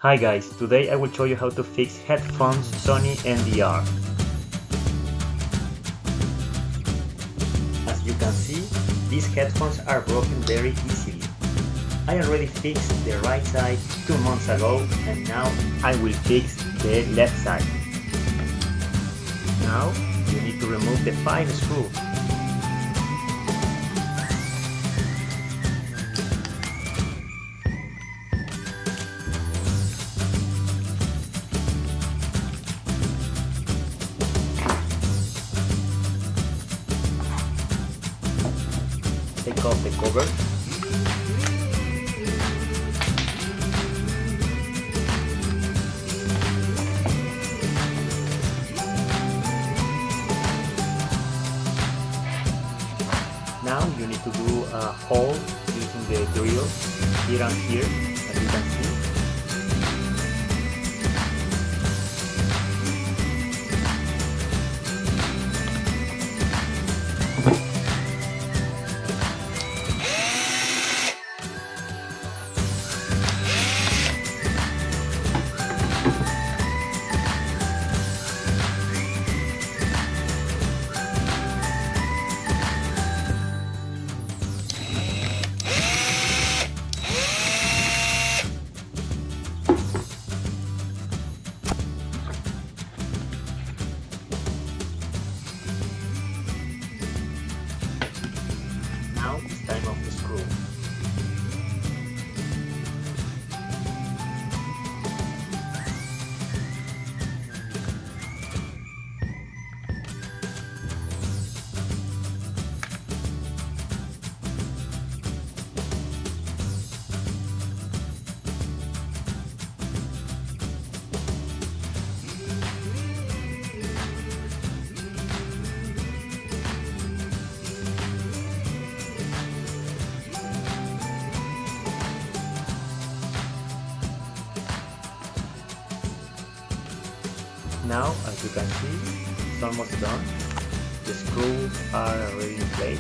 Hi guys, today I will show you how to fix Headphones Sony MDR. As you can see, these headphones are broken very easily. I already fixed the right side 2 months ago and now I will fix the left side. Now you need to remove the 5 screws. Take off the cover. Now you need to do a hole using the drill here and here, as you can see. Now it's time off the screw. Now, as you can see, it's almost done. The screws are already in place.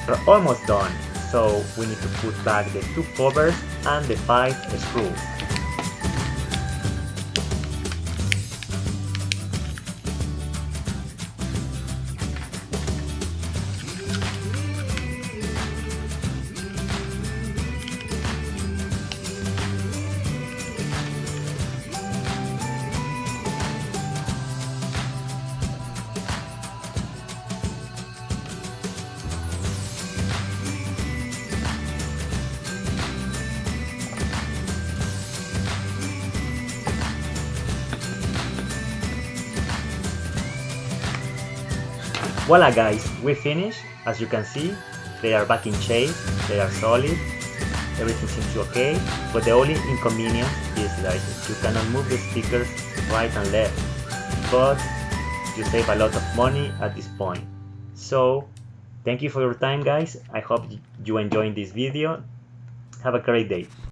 We're almost done, so we need to put back the 2 covers and the 5 screws. Voila guys, we finished. As you can see, they are back in shape, they are solid, everything seems okay, but the only inconvenience is like you cannot move the speakers right and left, but you save a lot of money at this point. So thank you for your time guys, I hope you enjoyed this video. Have a great day.